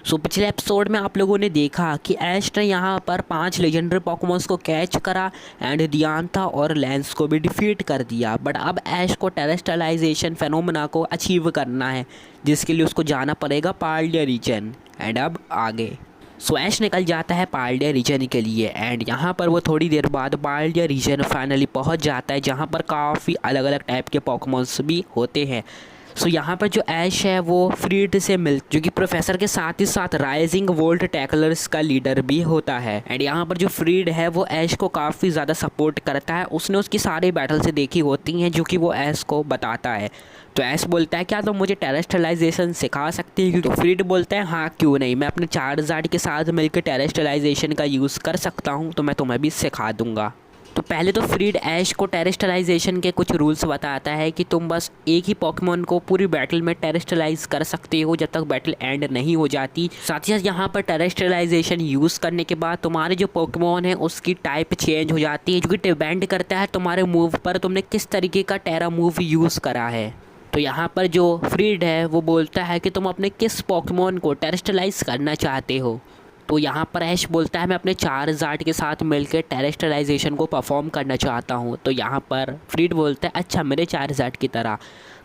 पिछले एपिसोड में आप लोगों ने देखा कि ऐश ने यहाँ पर 5 लेजेंडरी पोकेमॉन्स को कैच करा एंड दियांता और लेंस को भी डिफीट कर दिया। बट अब ऐश को टेरेस्ट्रलाइजेशन फेनोमेना को अचीव करना है, जिसके लिए उसको जाना पड़ेगा पाल्डिया रीजन। एंड अब आगे ऐश निकल जाता है पाल्डिया रीजन के लिए एंड यहाँ पर वो थोड़ी देर बाद पाल्डिया रीजन फाइनली पहुँच जाता है, जहाँ पर काफ़ी अलग अलग टाइप के पोकेमॉन्स भी होते हैं। यहाँ पर जो ऐश है वो फ्रीड से जो कि प्रोफेसर के साथ ही साथ राइजिंग वोल्ट टैकलर्स का लीडर भी होता है। एंड यहाँ पर जो फ्रीड है वो ऐश को काफ़ी ज़्यादा सपोर्ट करता है। उसने उसकी सारी बैटल से देखी होती हैं, जो कि वो ऐश को बताता है। तो ऐश बोलता है क्या तुम मुझे टेरेस्ट्रलाइजेशन सिखा सकती है? तो फ्रीड बोलता है हाँ क्यों नहीं, मैं अपने चार्जार्ड के साथ मिलकर टेरेस्ट्रलाइजेशन का यूज़ कर सकता हूँ, तो मैं तुम्हें भी सिखा दूँगा। तो पहले तो फ्रीड ऐश को टेरेस्ट्रलाइजेशन के कुछ रूल्स बताता है कि तुम बस एक ही पोकेमॉन को पूरी बैटल में टेरेस्ट्रलाइज कर सकते हो जब तक बैटल एंड नहीं हो जाती। साथ ही साथ यहाँ पर टेरेस्ट्रलाइजेशन यूज़ करने के बाद तुम्हारे जो पोकेमॉन है उसकी टाइप चेंज हो जाती है, जो कि डिपेंड करता है तुम्हारे मूव पर तुमने किस तरीके का टेरा मूव यूज़ करा है। तो यहाँ पर जो फ्रीड है वो बोलता है कि तुम अपने किस पोकेमॉन को टेरेस्ट्रलाइज करना चाहते हो। तो यहाँ पर ऐश बोलता है मैं अपने चार्जार्ड के साथ मिलकर टेरेस्ट्रलाइजेशन को परफॉर्म करना चाहता हूँ। तो यहाँ पर फ्रीड बोलता है अच्छा मेरे चार्जार्ड की तरह।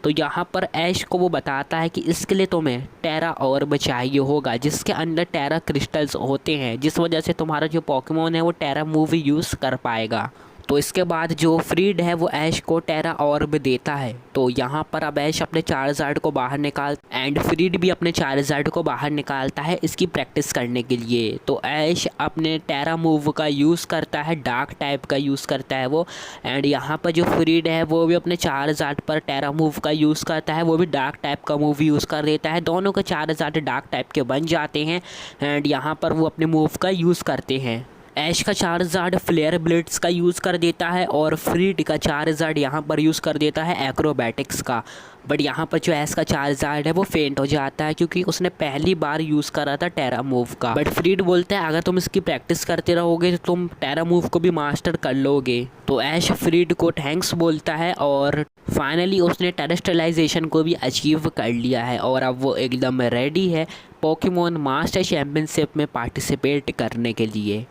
तो यहाँ पर ऐश को वो बताता है कि इसके लिए तुम्हें टेरा ऑर्ब चाहिए होगा, जिसके अंदर टेरा क्रिस्टल्स होते हैं, जिस वजह से तुम्हारा जो पोकेमॉन है वो टेरा मूव यूज़ कर पाएगा। तो इसके बाद जो फ्रीड है वो ऐश को टेरा ऑर्ब देता है। तो यहाँ पर अब ऐश अपने चार्जार्ड को बाहर निकाल एंड फ्रीड भी अपने चार्जार्ड को बाहर निकालता है इसकी प्रैक्टिस करने के लिए। तो ऐश अपने टेरा मूव का यूज़ करता है, डार्क टाइप का यूज़ करता है वो। एंड यहाँ पर जो फ्रीड है वो भी अपने चार्जार्ड पर टेरा मूव का यूज़ करता है, वो भी डार्क टाइप का मूव यूज़ कर देता है। दोनों के चार्जार्ड डार्क टाइप के बन जाते हैं एंड यहाँ पर वो अपने मूव का यूज़ करते हैं। ऐश का चार्जार्ड फ्लेयर ब्लेड्स का यूज़ कर देता है और फ्रीड का चार्जार्ड यहाँ पर यूज़ कर देता है एक्रोबैटिक्स का। बट यहाँ पर जो ऐश का चार्जार्ड है वो फेंट हो जाता है, क्योंकि उसने पहली बार यूज़ करा था टेरा मूव का। बट फ्रीड बोलता है अगर तुम इसकी प्रैक्टिस करते रहोगे तो तुम टेरा मूव को भी मास्टर कर लोगे। तो ऐश फ्रीड को थैंक्स बोलता है और फाइनली उसने टेरेस्ट्रलाइजेशन को भी अचीव कर लिया है और अब वो एकदम रेडी है पोकेमॉन मास्टर चैम्पियनशिप में पार्टिसिपेट करने के लिए।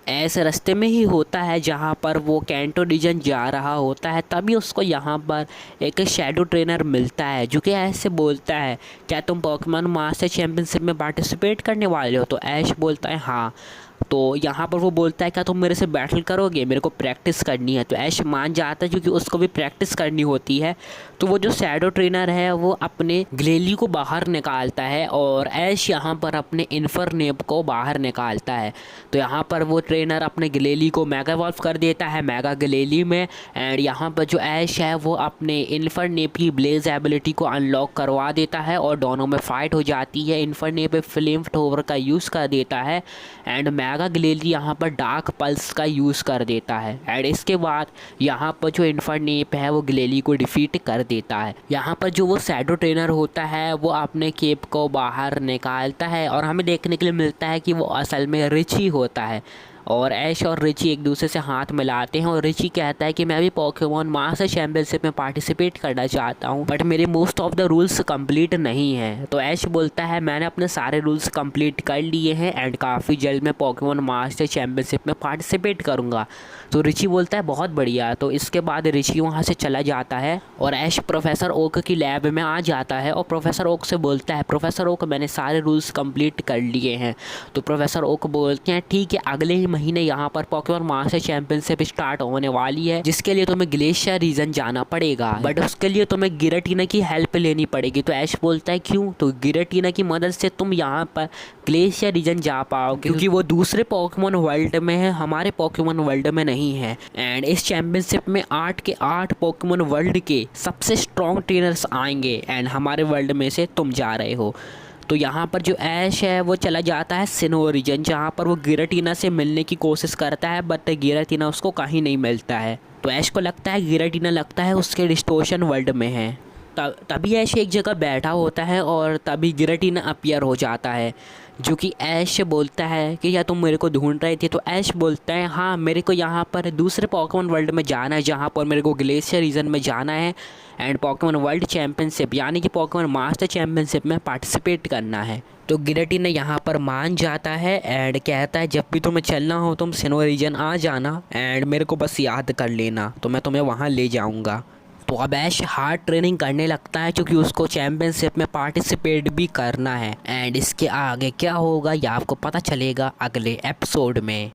ऐसे रास्ते में ही होता है जहाँ पर वो कैंटो रीजन जा रहा होता है, तभी उसको यहाँ पर एक शैडो ट्रेनर मिलता है, जो कि ऐसे बोलता है क्या तुम पोकेमॉन मास्टर चैम्पियनशिप में पार्टिसिपेट करने वाले हो? तो ऐश बोलता है हाँ। तो यहाँ पर वो बोलता है क्या तुम मेरे से बैटल करोगे, मेरे को प्रैक्टिस करनी है। तो ऐश मान जाता है क्योंकि उसको भी प्रैक्टिस करनी होती है। तो वो जो शैडो ट्रेनर है वो अपने ग्लेली को बाहर निकालता है और ऐश यहाँ पर अपने इन्फरनेप को बाहर निकालता है। तो यहाँ पर वो ट्रेनर अपने ग्लेली को मेगा वॉल्व कर देता है मेगा ग्लेली में। एंड यहाँ पर जो ऐश है वो अपने इन्फरनेप की ब्लेज एबिलिटी को अनलॉक करवा देता है और दोनों में फाइट हो जाती है। इन्फरनेप फ्लेम टोवर का यूज़ कर देता है एंड मेगा ग्लेली यहाँ पर डार्क पल्स का यूज़ कर देता है। एंड इसके बाद यहाँ पर जो इन्फरनेप है वो ग्लेली को डिफीट कर देता है। यहाँ पर जो वो शैडो ट्रेनर होता है वो अपने केप को बाहर निकालता है और हमें देखने के लिए मिलता है कि वो असल में रिची होता है। और ऐश और रिची एक दूसरे से हाथ मिलाते हैं और रिची कहता है कि मैं भी पोकेमॉन मास्टर चैम्पियनशिप में पार्टिसिपेट करना चाहता हूं, बट मेरे most of the rules complete नहीं हैं। तो ऐश बोलता है मैंने अपने सारे रूल्स कंप्लीट कर लिए हैं एंड काफ़ी जल्द मैं पोकेमॉन मास्टर चैम्पियनशिप में पार्टिसिपेट करूंगा। तो रिची बोलता है बहुत बढ़िया। तो इसके बाद रिची वहाँ से चला जाता है और ऐश प्रोफेसर ओक की लैब में आ जाता है और प्रोफेसर ओक से बोलता है प्रोफेसर ओक मैंने सारे रूल्स कंप्लीट कर लिए हैं। तो प्रोफेसर ओक बोलते हैं ठीक है, अगले ही महीने यहाँ पर पोकेमॉन मास्टर चैंपियनशिप स्टार्ट होने वाली है, जिसके लिए तुम्हें ग्लेशियर रीजन जाना पड़ेगा, बट उसके लिए तुम्हें गिराटीना की हेल्प लेनी पड़ेगी। तो ऐश बोलता है क्यों? तो गिराटीना की मदद से तुम यहाँ पर ग्लेशियर रीजन जा पाओगे, क्योंकि वो दूसरे पोकेमॉन वर्ल्ड में है, हमारे पोकेमॉन वर्ल्ड में नहीं है। एंड इस चैंपियनशिप में 8 के 8 पोकेमॉन वर्ल्ड के सबसे स्ट्रॉन्ग ट्रेनर्स आएंगे एंड हमारे वर्ल्ड में से तुम जा रहे हो। तो यहाँ पर जो ऐश है वो चला जाता है सिनो रीजन, जहाँ पर वो गिराटीना से मिलने की कोशिश करता है, बट गिराटीना उसको कहीं नहीं मिलता है। तो ऐश को लगता है गिराटीना लगता है उसके डिस्टोर्शन वर्ल्ड में है। तभी ऐश एक जगह बैठा होता है और तभी गिरेटिन अपीयर हो जाता है, जो कि ऐश से बोलता है कि क्या तुम मेरे को ढूंढ रहे थे। तो ऐश बोलता है हाँ, मेरे को यहाँ पर दूसरे पोकेमॉन वर्ल्ड में जाना है, जहाँ पर मेरे को ग्लेशियर रीजन में जाना है एंड पोकेमॉन वर्ल्ड चैम्पियनशिप यानी कि पोकेमॉन मास्टर चैम्पियनशिप में पार्टिसिपेट करना है। तो गिरेटिन ने यहाँ पर मान जाता है एंड कहता है जब भी तुम्हें चलना हो तुम सिनो रीजन आ जाना एंड मेरे को बस याद कर लेना, तो मैं तुम्हें वहाँ ले जाऊँगा। तो अब ऐश हार्ड ट्रेनिंग करने लगता है क्योंकि उसको चैम्पियनशिप में पार्टिसिपेट भी करना है। एंड इसके आगे क्या होगा ये आपको पता चलेगा अगले एपिसोड में।